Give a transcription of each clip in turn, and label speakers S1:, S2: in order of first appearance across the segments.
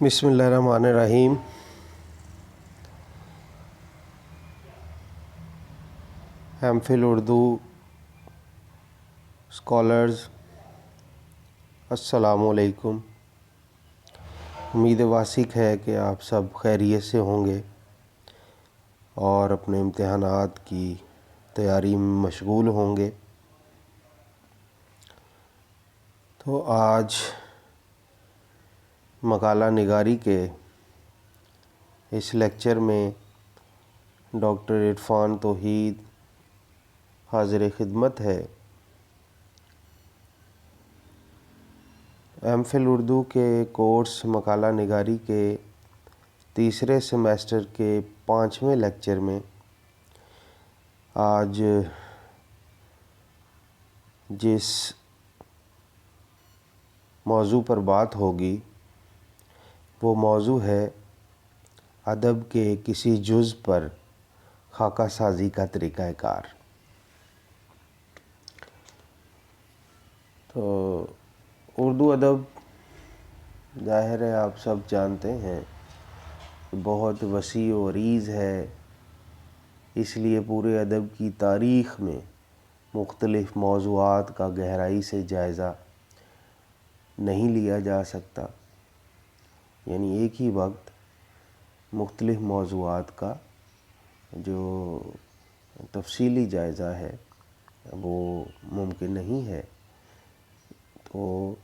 S1: بسم اللہ الرحمن الرحیم۔ ایم فل اردو اسکالرز، السلام علیکم۔ امید واسق ہے کہ آپ سب خیریت سے ہوں گے اور اپنے امتحانات کی تیاری میں مشغول ہوں گے۔ تو آج مقالہ نگاری کے اس لیکچر میں ڈاکٹر عرفان توحید حاضر خدمت ہے۔ ایم فل اردو کے کورس مقالہ نگاری کے تیسرے سیمیسٹر کے 5ویں لیکچر میں آج جس موضوع پر بات ہوگی وہ موضوع ہے ادب کے کسی جز پر خاکہ سازی کا طریقہ کار۔ تو اردو ادب ظاہر ہے آپ سب جانتے ہیں بہت وسیع و عریض ہے، اس لیے پورے ادب کی تاریخ میں مختلف موضوعات کا گہرائی سے جائزہ نہیں لیا جا سکتا، یعنی ایک ہی وقت مختلف موضوعات کا جو تفصیلی جائزہ ہے وہ ممکن نہیں ہے۔ تو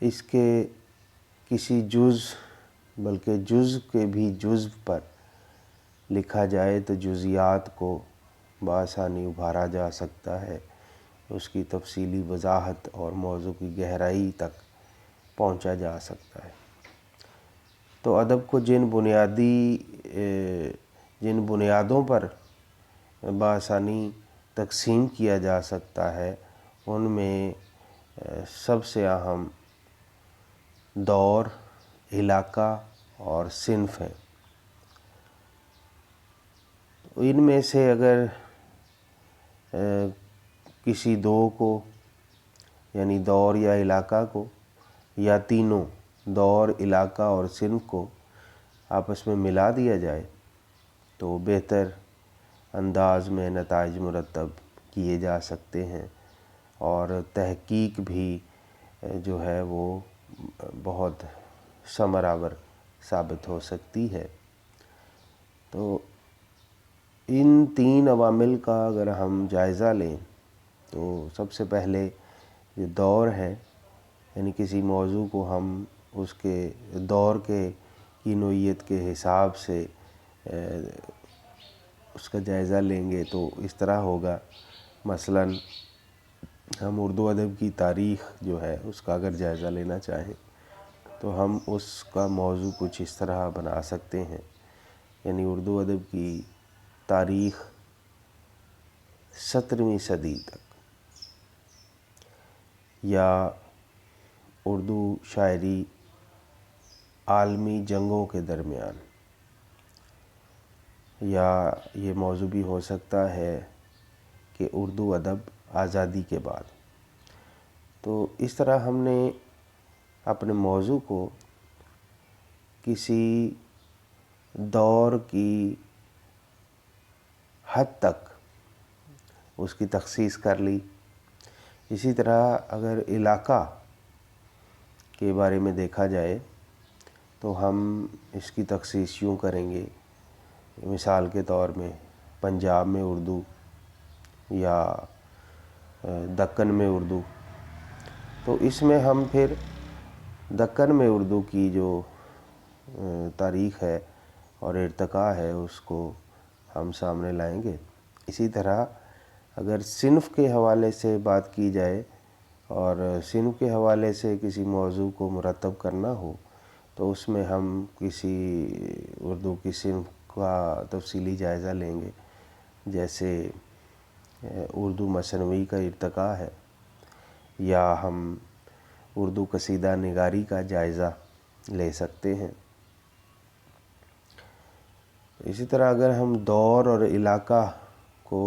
S1: اس کے کسی جز بلکہ جز کے بھی جز پر لکھا جائے تو جزیات کو بآسانی ابھارا جا سکتا ہے، اس کی تفصیلی وضاحت اور موضوع کی گہرائی تک پہنچا جا سکتا ہے۔ تو ادب کو جن بنیادوں پر بآسانی تقسیم کیا جا سکتا ہے ان میں سب سے اہم دور، علاقہ اور صنف ہیں۔ ان میں سے اگر کسی دو کو یعنی دور یا علاقہ کو یا تینوں دور، علاقہ اور صنف کو آپس میں ملا دیا جائے تو بہتر انداز میں نتائج مرتب کیے جا سکتے ہیں اور تحقیق بھی جو ہے وہ بہت ثمرآور ثابت ہو سکتی ہے۔ تو ان تین عوامل کا اگر ہم جائزہ لیں تو سب سے پہلے جو دور ہے، یعنی کسی موضوع کو ہم اس کے دور کی نوعیت کے حساب سے اس کا جائزہ لیں گے تو اس طرح ہوگا۔ مثلاً ہم اردو ادب کی تاریخ جو ہے اس کا اگر جائزہ لینا چاہیں تو ہم اس کا موضوع کچھ اس طرح بنا سکتے ہیں، یعنی اردو ادب کی تاریخ 17ویں صدی تک، یا اردو شاعری عالمی جنگوں کے درمیان، یا یہ موضوع بھی ہو سکتا ہے کہ اردو ادب آزادی کے بعد۔ تو اس طرح ہم نے اپنے موضوع کو کسی دور کی حد تک اس کی تخصیص کر لی۔ اسی طرح اگر علاقہ کے بارے میں دیکھا جائے تو ہم اس کی تخصیص یوں کریں گے، مثال کے طور میں پنجاب میں اردو یا دکن میں اردو۔ تو اس میں ہم پھر دکن میں اردو کی جو تاریخ ہے اور ارتقاء ہے اس کو ہم سامنے لائیں گے۔ اسی طرح اگر صنف کے حوالے سے بات کی جائے اور صنف کے حوالے سے کسی موضوع کو مرتب کرنا ہو تو اس میں ہم کسی اردو کی صنف کا تفصیلی جائزہ لیں گے، جیسے اردو مثنوی کا ارتقاء ہے، یا ہم اردو قصیدہ نگاری کا جائزہ لے سکتے ہیں۔ اسی طرح اگر ہم دور اور علاقہ کو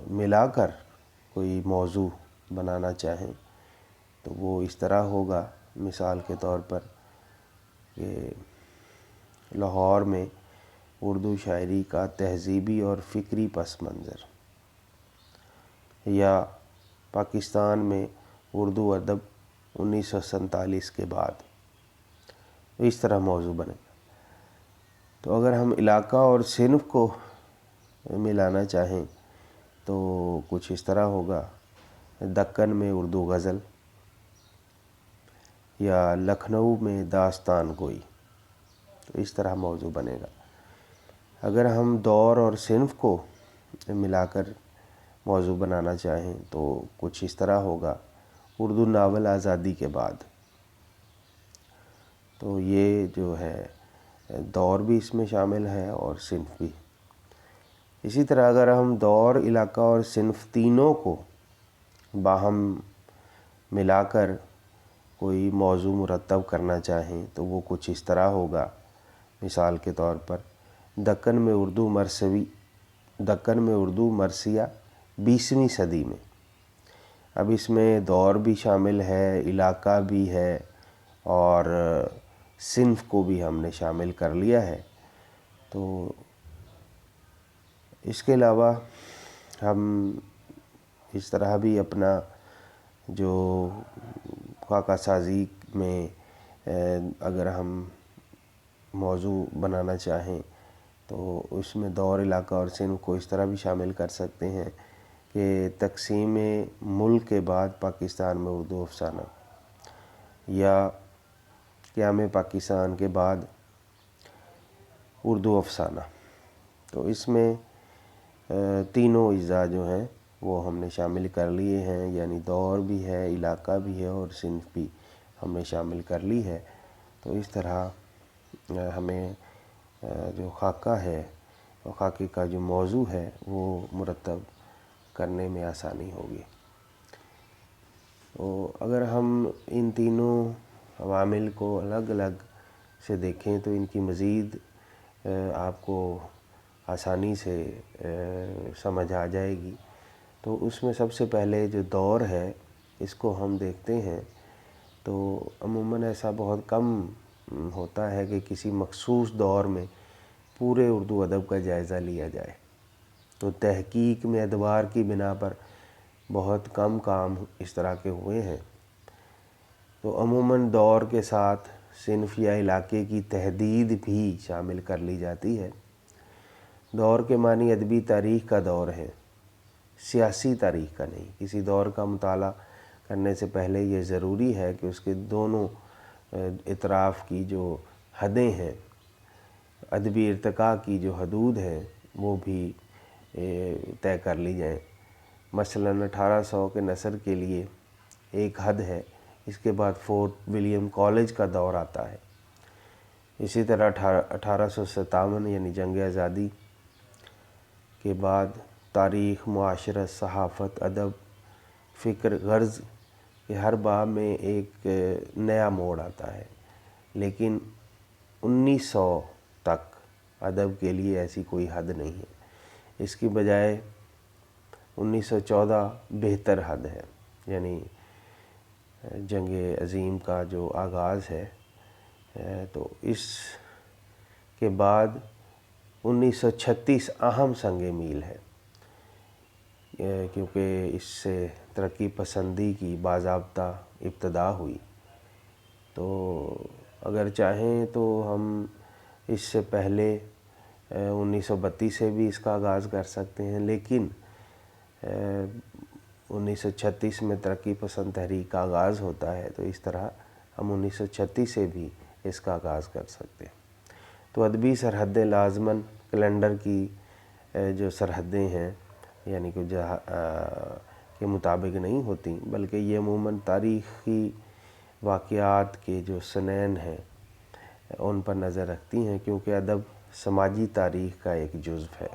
S1: ملا کر کوئی موضوع بنانا چاہیں تو وہ اس طرح ہوگا مثال کے طور پر کہ لاہور میں اردو شاعری کا تہذیبی اور فکری پس منظر، یا پاکستان میں اردو ادب 1947 کے بعد، اس طرح موضوع بنے گا۔ تو اگر ہم علاقہ اور صنف کو ملانا چاہیں تو کچھ اس طرح ہوگا: دکن میں اردو غزل، یا لکھنؤ میں داستان گوئی، تو اس طرح موضوع بنے گا۔ اگر ہم دور اور صنف کو ملا کر موضوع بنانا چاہیں تو کچھ اس طرح ہوگا: اردو ناول آزادی کے بعد۔ تو یہ جو ہے دور بھی اس میں شامل ہے اور صنف بھی۔ اسی طرح اگر ہم دور، علاقہ اور صنف تینوں کو باہم ملا کر کوئی موضوع مرتب کرنا چاہیں تو وہ کچھ اس طرح ہوگا۔ مثال کے طور پر دکن میں اردو مرثیہ 20ویں صدی میں۔ اب اس میں دور بھی شامل ہے، علاقہ بھی ہے، اور صنف کو بھی ہم نے شامل کر لیا ہے۔ تو اس کے علاوہ ہم اس طرح بھی اپنا جو خاکہ سازی میں اگر ہم موضوع بنانا چاہیں تو اس میں دور، علاقہ اور صنف کو اس طرح بھی شامل کر سکتے ہیں کہ تقسیم ملک کے بعد پاکستان میں اردو افسانہ، یا قیام پاکستان کے بعد اردو افسانہ۔ تو اس میں تینوں اجزاء جو ہیں وہ ہم نے شامل کر لیے ہیں، یعنی دور بھی ہے، علاقہ بھی ہے اور صنف بھی ہم نے شامل کر لی ہے۔ تو اس طرح ہمیں جو خاکہ ہے، خاکے کا جو موضوع ہے وہ مرتب کرنے میں آسانی ہوگی۔ تو اگر ہم ان تینوں عوامل کو الگ الگ سے دیکھیں تو ان کی مزید آپ کو آسانی سے سمجھ آ جائے گی۔ تو اس میں سب سے پہلے جو دور ہے اس کو ہم دیکھتے ہیں تو عموماً ایسا بہت کم ہوتا ہے کہ کسی مخصوص دور میں پورے اردو ادب کا جائزہ لیا جائے۔ تو تحقیق میں ادوار کی بنا پر بہت کم کام اس طرح کے ہوئے ہیں۔ تو عموماً دور کے ساتھ صنف یا علاقے کی تحدید بھی شامل کر لی جاتی ہے۔ دور کے معنی ادبی تاریخ کا دور ہے، سیاسی تاریخ کا نہیں۔ کسی دور کا مطالعہ کرنے سے پہلے یہ ضروری ہے کہ اس کے دونوں اطراف کی جو حدیں ہیں، ادبی ارتقاء کی جو حدود ہیں وہ بھی طے کر لی جائیں۔ مثلاً 1800 کے نثر کے لیے ایک حد ہے، اس کے بعد فورٹ ولیم کالج کا دور آتا ہے۔ اسی طرح 1857 یعنی جنگ آزادی کے بعد تاریخ، معاشرت، صحافت، ادب، فکر، غرض کے ہر باب میں ایک نیا موڑ آتا ہے۔ لیکن 1900 تک ادب کے لیے ایسی کوئی حد نہیں ہے۔ اس کی بجائے 1914 بہتر حد ہے، یعنی جنگ عظیم کا جو آغاز ہے۔ تو اس کے بعد 1936 اہم سنگ میل ہے، کیونکہ اس سے ترقی پسندی کی باضابطہ ابتدا ہوئی۔ تو اگر چاہیں تو ہم اس سے پہلے 1932 سے بھی اس کا آغاز کر سکتے ہیں، لیکن 1936 میں ترقی پسند تحریک کا آغاز ہوتا ہے، تو اس طرح ہم 1936 سے بھی اس کا آغاز کر سکتے ہیں۔ تو ادبی سرحدیں لازماً کیلنڈر کی جو سرحدیں ہیں یعنی کہ کے مطابق نہیں ہوتی، بلکہ یہ عموماً تاریخی واقعات کے جو سنین ہیں ان پر نظر رکھتی ہیں، کیونکہ ادب سماجی تاریخ کا ایک جزو ہے۔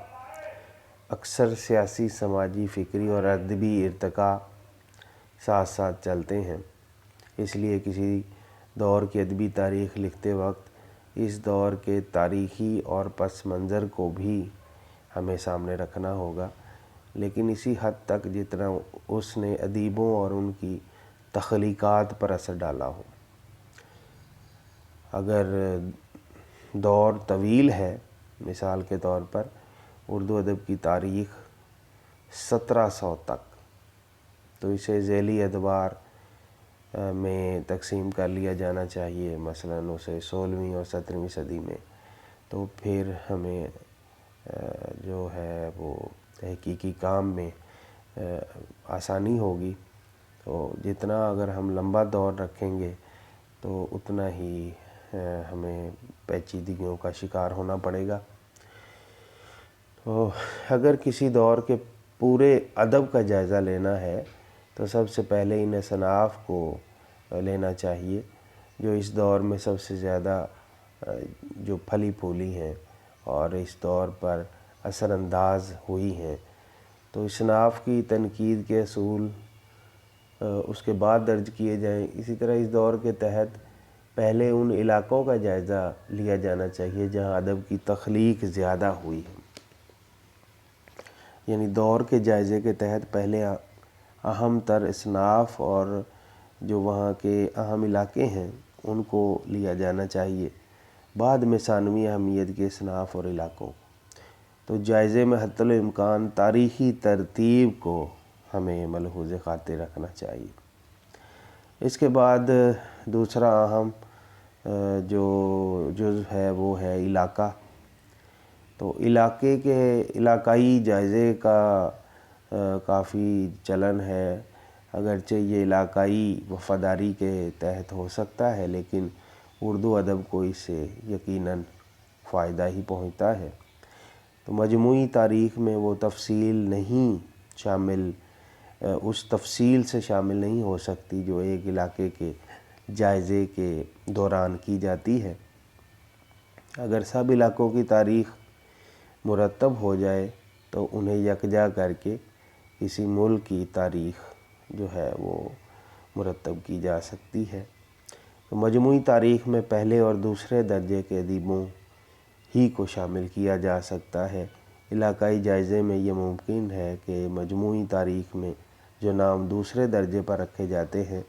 S1: اکثر سیاسی، سماجی، فکری اور ادبی ارتقاء ساتھ ساتھ چلتے ہیں۔ اس لیے کسی دور کی ادبی تاریخ لکھتے وقت اس دور کے تاریخی اور پس منظر کو بھی ہمیں سامنے رکھنا ہوگا، لیکن اسی حد تک جتنا اس نے ادیبوں اور ان کی تخلیقات پر اثر ڈالا ہو۔ اگر دور طویل ہے، مثال کے طور پر اردو ادب کی تاریخ 1700 تک، تو اسے ذیلی ادوار میں تقسیم کر لیا جانا چاہیے، مثلاً اسے 16ویں اور 17ویں صدی میں، تو پھر ہمیں جو ہے وہ تحقیقی کام میں آسانی ہوگی۔ تو جتنا اگر ہم لمبا دور رکھیں گے تو اتنا ہی ہمیں پیچیدگیوں کا شکار ہونا پڑے گا۔ تو اگر کسی دور کے پورے ادب کا جائزہ لینا ہے تو سب سے پہلے ان اصناف کو لینا چاہیے جو اس دور میں سب سے زیادہ جو پھلی پھولی ہیں اور اس دور پر اثر انداز ہوئی ہیں۔ تو اصناف کی تنقید کے اصول اس کے بعد درج کیے جائیں۔ اسی طرح اس دور کے تحت پہلے ان علاقوں کا جائزہ لیا جانا چاہیے جہاں ادب کی تخلیق زیادہ ہوئی ہے، یعنی دور کے جائزے کے تحت پہلے اہم تر اصناف اور جو وہاں کے اہم علاقے ہیں ان کو لیا جانا چاہیے، بعد میں ثانوی اہمیت کے اصناف اور علاقوں۔ تو جائزے میں حتی الامکان تاریخی ترتیب کو ہمیں ملحوظ خاطر رکھنا چاہیے۔ اس کے بعد دوسرا اہم جو جزو ہے وہ ہے علاقہ۔ تو علاقے کے علاقائی جائزے کا کافی چلن ہے، اگرچہ یہ علاقائی وفاداری کے تحت ہو سکتا ہے لیکن اردو ادب کو اس سے یقیناً فائدہ ہی پہنچتا ہے۔ تو مجموعی تاریخ میں وہ تفصیل نہیں شامل، اس تفصیل سے شامل نہیں ہو سکتی جو ایک علاقے کے جائزے کے دوران کی جاتی ہے۔ اگر سب علاقوں کی تاریخ مرتب ہو جائے تو انہیں یکجا کر کے کسی ملک کی تاریخ جو ہے وہ مرتب کی جا سکتی ہے۔ تو مجموعی تاریخ میں پہلے اور دوسرے درجے کے ادیبوں ہی کو شامل کیا جا سکتا ہے۔ علاقائی جائزے میں یہ ممکن ہے کہ مجموعی تاریخ میں جو نام دوسرے درجے پر رکھے جاتے ہیں،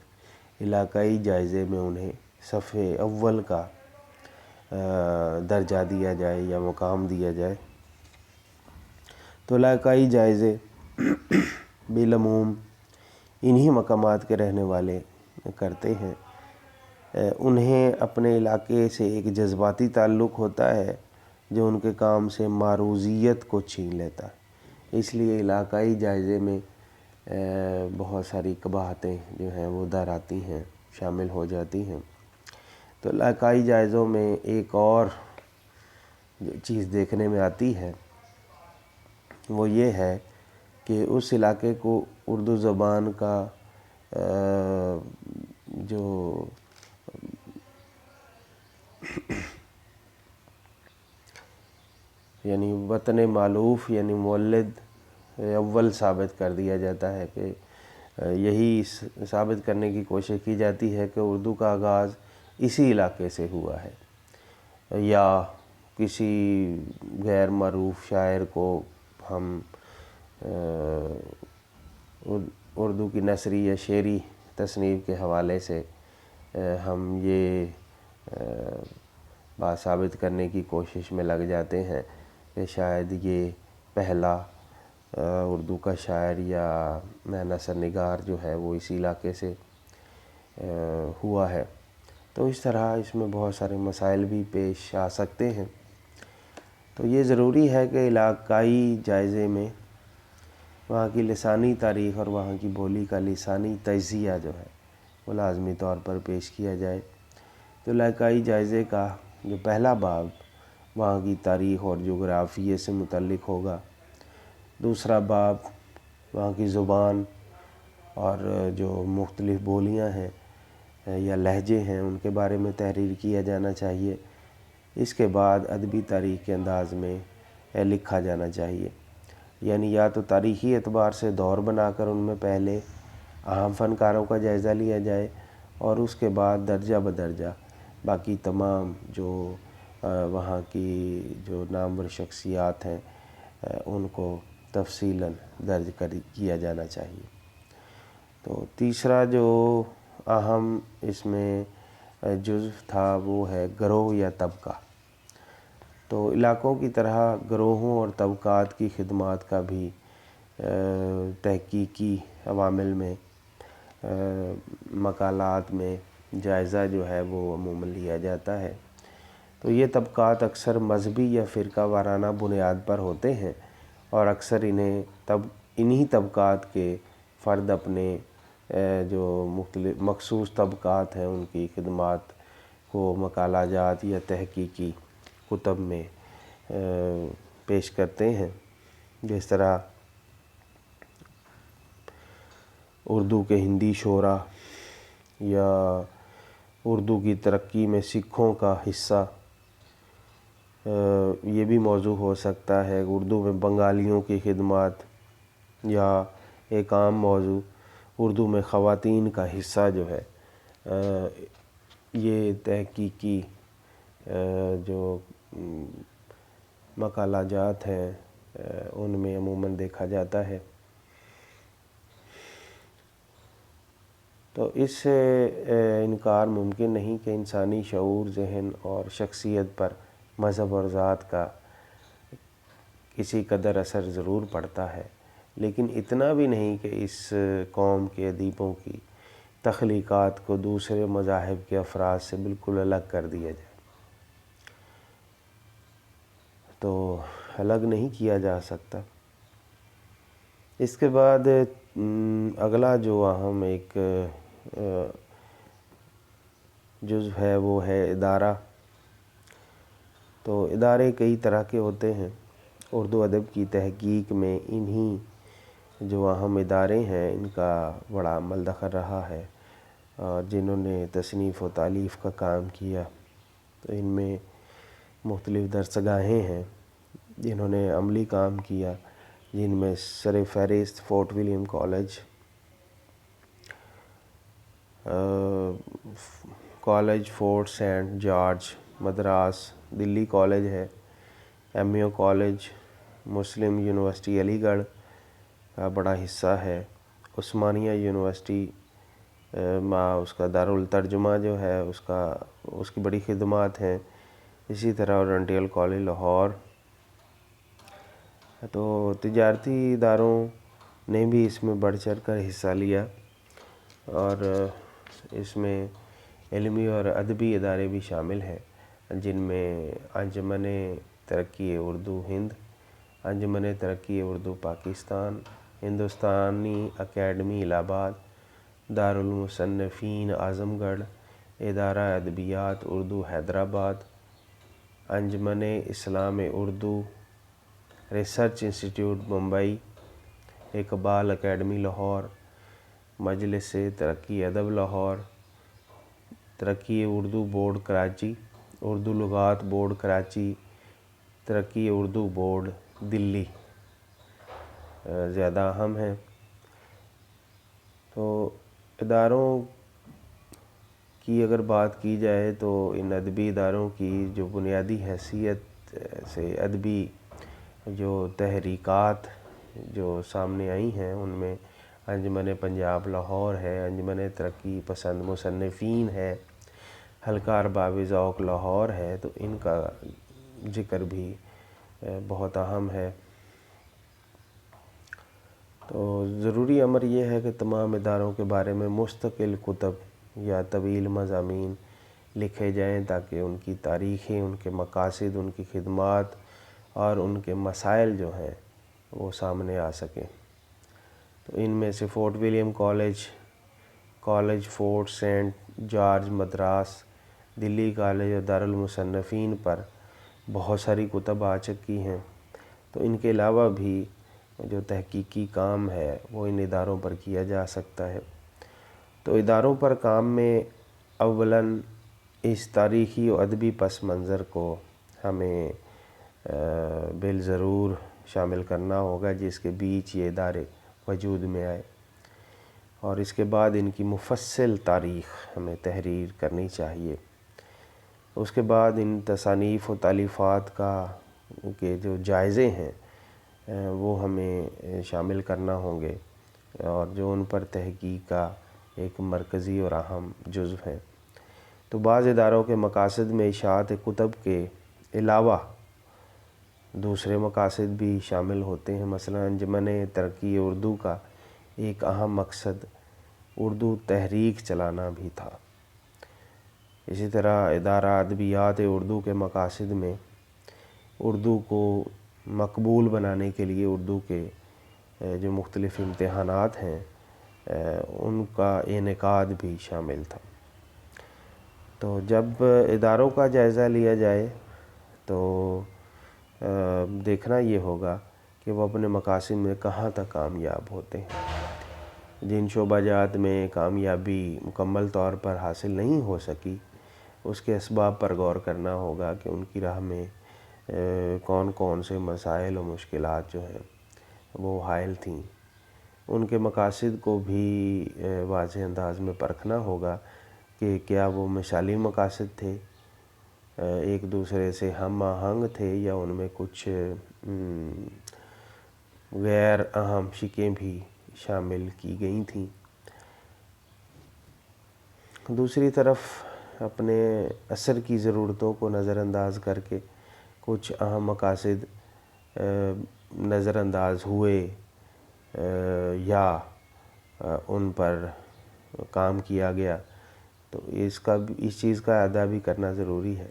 S1: علاقائی جائزے میں انہیں صفحے اول کا درجہ دیا جائے یا مقام دیا جائے۔ تو علاقائی جائزے بالعموم انہی مقامات کے رہنے والے کرتے ہیں۔ انہیں اپنے علاقے سے ایک جذباتی تعلق ہوتا ہے جو ان کے کام سے معروضیت کو چھین لیتا ہے، اس لیے علاقائی جائزے میں بہت ساری قباحتیں جو ہیں وہ در آتی ہیں، شامل ہو جاتی ہیں۔ تو علاقائی جائزوں میں ایک اور جو چیز دیکھنے میں آتی ہے وہ یہ ہے کہ اس علاقے کو اردو زبان کا جو یعنی وطن مألوف یعنی مولد اول ثابت کر دیا جاتا ہے، کہ یہی ثابت کرنے کی کوشش کی جاتی ہے کہ اردو کا آغاز اسی علاقے سے ہوا ہے، یا کسی غیر معروف شاعر کو ہم اردو کی نثری یا شعری تصنیف کے حوالے سے ہم یہ بات ثابت کرنے کی کوشش میں لگ جاتے ہیں کہ شاید یہ پہلا اردو کا شاعر یا نثر نگار جو ہے وہ اسی علاقے سے ہوا ہے۔ تو اس طرح اس میں بہت سارے مسائل بھی پیش آ سکتے ہیں۔ تو یہ ضروری ہے کہ علاقائی جائزے میں وہاں کی لسانی تاریخ اور وہاں کی بولی کا لسانی تجزیہ جو ہے وہ لازمی طور پر پیش کیا جائے۔ تو علاقائی جائزے کا جو پہلا باب وہاں کی تاریخ اور جغرافیے سے متعلق ہوگا، دوسرا باب وہاں کی زبان اور جو مختلف بولیاں ہیں یا لہجے ہیں ان کے بارے میں تحریر کیا جانا چاہیے۔ اس کے بعد ادبی تاریخ کے انداز میں لکھا جانا چاہیے، یعنی یا تو تاریخی اعتبار سے دور بنا کر ان میں پہلے اہم فنکاروں کا جائزہ لیا جائے اور اس کے بعد درجہ بدرجہ باقی تمام جو وہاں کی جو نامور شخصیات ہیں ان کو تفصیلاً درج کیا جانا چاہیے۔ تو تیسرا جو اہم اس میں جزو تھا وہ ہے گروہ یا طبقہ۔ تو علاقوں کی طرح گروہوں اور طبقات کی خدمات کا بھی تحقیقی عوامل میں مقالات میں جائزہ جو ہے وہ عموماً لیا جاتا ہے۔ تو یہ طبقات اکثر مذہبی یا فرقہ وارانہ بنیاد پر ہوتے ہیں، اور اکثر انہی طبقات کے فرد اپنے جو مختلف مخصوص طبقات ہیں ان کی خدمات کو مقالہ جات یا تحقیقی کتب میں پیش کرتے ہیں۔ جس طرح اردو کے ہندی شعراء یا اردو کی ترقی میں سکھوں کا حصہ، یہ بھی موضوع ہو سکتا ہے۔ اردو میں بنگالیوں کی خدمات، یا ایک عام موضوع اردو میں خواتین کا حصہ جو ہے، یہ تحقیقی جو مقالہ جات ہیں ان میں عموماً دیکھا جاتا ہے۔ تو اس سے انکار ممکن نہیں کہ انسانی شعور، ذہن اور شخصیت پر مذہب اور ذات کا کسی قدر اثر ضرور پڑتا ہے، لیکن اتنا بھی نہیں کہ اس قوم کے ادیبوں کی تخلیقات کو دوسرے مذاہب کے افراد سے بالکل الگ کر دیا جائے۔ تو الگ نہیں کیا جا سکتا۔ اس کے بعد اگلا جو اہم ایک جزو ہے وہ ہے ادارہ۔ تو ادارے کئی طرح کے ہوتے ہیں۔ اردو ادب کی تحقیق میں انہی جو اہم ادارے ہیں ان کا بڑا عمل دخل رہا ہے، اور جنہوں نے تصنیف و تالیف کا کام کیا۔ تو ان میں مختلف درسگاہیں ہیں جنہوں نے عملی کام کیا، جن میں سر فہرست Fort William College, College Fort Saint George Madras, Delhi College ہے، M College, Muslim University Aligarh کا بڑا حصہ ہے، عثمانیہ یونیورسٹی اس کا دارالترجمہ جو ہے اس کی بڑی خدمات ہیں، اسی طرح اورینٹل کالج لاہور۔ تو تجارتی اداروں نے بھی اس میں بڑھ چڑھ کر حصہ لیا، اور اس میں علمی اور ادبی ادارے بھی شامل ہیں، جن میں انجمن ترقی اردو ہند، انجمن ترقی اردو پاکستان، ہندوستانی اکیڈمی الہ آباد، Darul Musannifin Azamgarh, Idara Adabiyat Urdu Hyderabad, Anjuman Islam Urdu, Research Institute Mumbai, Iqbal Academy Lahore, Majlis Taraqqi ادب لاہور، ترقی اردو بورڈ کراچی، اردو لغات بورڈ کراچی، ترقی اردو بورڈ دلی زیادہ اہم ہیں۔ تو اداروں کی اگر بات کی جائے تو ان ادبی اداروں کی جو بنیادی حیثیت سے ادبی جو تحریکات جو سامنے آئی ہیں ان میں انجمن پنجاب لاہور ہے، انجمن ترقی پسند مصنفین ہے، حلقہ ارباب ذوق لاہور ہے، تو ان کا ذکر بھی بہت اہم ہے۔ تو ضروری امر یہ ہے کہ تمام اداروں کے بارے میں مستقل کتب یا طویل مضامین لکھے جائیں تاکہ ان کی تاریخیں، ان کے مقاصد، ان کی خدمات اور ان کے مسائل جو ہیں وہ سامنے آ سکیں۔ تو ان میں سے Fort William College, College Fort Saint George Madras, Delhi College اور دارالمصنفین پر بہت ساری کتب آ چکی ہیں۔ تو ان کے علاوہ بھی جو تحقیقی کام ہے وہ ان اداروں پر کیا جا سکتا ہے۔ تو اداروں پر کام میں اولاً اس تاریخی و ادبی پس منظر کو ہمیں بالضرور شامل کرنا ہوگا جس کے بیچ یہ ادارے وجود میں آئے، اور اس کے بعد ان کی مفصل تاریخ ہمیں تحریر کرنی چاہیے۔ اس کے بعد ان تصانیف و تالیفات کے جو جائزے ہیں وہ ہمیں شامل کرنا ہوں گے، اور جو ان پر تحقیق کا ایک مرکزی اور اہم جزو ہے۔ تو بعض اداروں کے مقاصد میں اشاعت کتب کے علاوہ دوسرے مقاصد بھی شامل ہوتے ہیں۔ مثلا انجمن ترقی اردو کا ایک اہم مقصد اردو تحریک چلانا بھی تھا۔ اسی طرح ادارہ ادبیات اردو کے مقاصد میں اردو کو مقبول بنانے کے لیے اردو کے جو مختلف امتحانات ہیں ان کا انعقاد بھی شامل تھا۔ تو جب اداروں کا جائزہ لیا جائے تو دیکھنا یہ ہوگا کہ وہ اپنے مقاصد میں کہاں تک کامیاب ہوتے ہیں۔ جن شعبہ جات میں کامیابی مکمل طور پر حاصل نہیں ہو سکی اس کے اسباب پر غور کرنا ہوگا کہ ان کی راہ میں کون کون سے مسائل و مشکلات جو ہیں وہ حائل تھیں۔ ان کے مقاصد کو بھی واضح انداز میں پرکھنا ہوگا کہ کیا وہ مثالی مقاصد تھے، ایک دوسرے سے ہم آہنگ تھے، یا ان میں کچھ غیر اہم شقیں بھی شامل کی گئی تھیں۔ دوسری طرف اپنے عصر کی ضرورتوں کو نظر انداز کر کے کچھ اہم مقاصد نظر انداز ہوئے یا ان پر کام کیا گیا، تو اس چیز کا اعادہ بھی کرنا ضروری ہے۔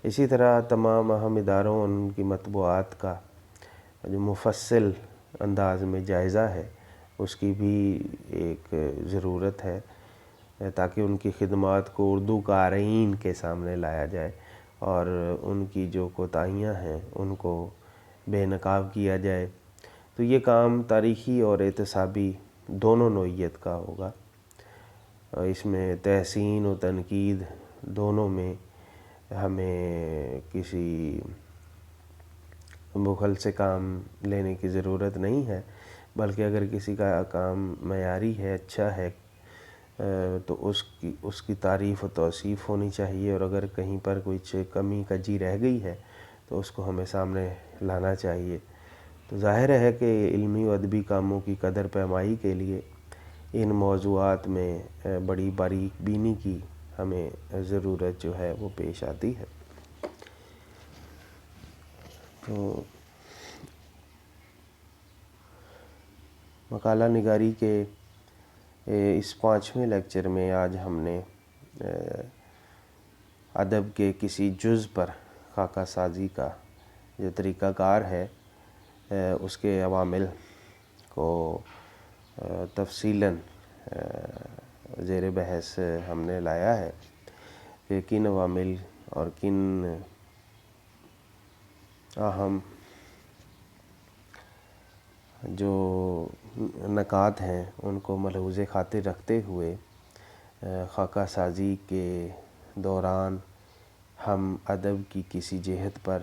S1: اسی طرح تمام اہم اداروں اور ان کی مطبوعات کا جو مفصل انداز میں جائزہ ہے اس کی بھی ایک ضرورت ہے، تاکہ ان کی خدمات کو اردو قارئین کے سامنے لایا جائے اور ان کی جو کوتاہیاں ہیں ان کو بے نقاب کیا جائے۔ تو یہ کام تاریخی اور احتسابی دونوں نوعیت کا ہوگا۔ اس میں تحسین و تنقید دونوں میں ہمیں کسی بخل سے کام لینے کی ضرورت نہیں ہے، بلکہ اگر کسی کا کام معیاری ہے، اچھا ہے، تو اس کی تعریف و توصیف ہونی چاہیے، اور اگر کہیں پر کچھ کمی کجی رہ گئی ہے تو اس کو ہمیں سامنے لانا چاہیے۔ تو ظاہر ہے کہ علمی و ادبی کاموں کی قدر پیمائی کے لیے ان موضوعات میں بڑی باریک بینی کی ہمیں ضرورت جو ہے وہ پیش آتی ہے۔ تو مقالہ نگاری کے اس 5ویں لیکچر میں آج ہم نے ادب کے کسی جز پر خاکہ سازی کا جو طریقہ کار ہے اس کے عوامل کو تفصیلاً زیر بحث ہم نے لایا ہے کہ کن عوامل اور کن اہم جو نکات ہیں ان کو ملحوظ خاطر رکھتے ہوئے خاکہ سازی کے دوران ہم ادب کی کسی جہت پر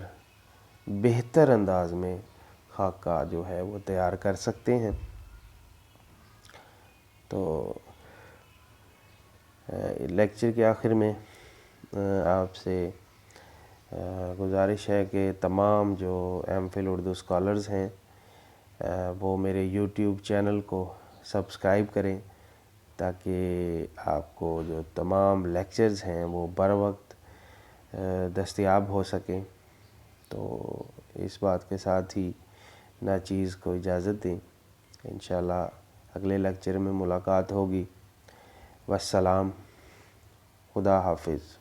S1: بہتر انداز میں خاکہ جو ہے وہ تیار کر سکتے ہیں۔ تو لیکچر کے آخر میں آپ سے گزارش ہے کہ تمام جو ایم فل اردو اسکالرز ہیں وہ میرے یوٹیوب چینل کو سبسکرائب کریں، تاکہ آپ کو جو تمام لیکچرز ہیں وہ بر وقت دستیاب ہو سکیں۔ تو اس بات کے ساتھ ہی ناچیز کو اجازت دیں، انشاءاللہ اگلے لیکچر میں ملاقات ہوگی۔ والسلام، خدا حافظ۔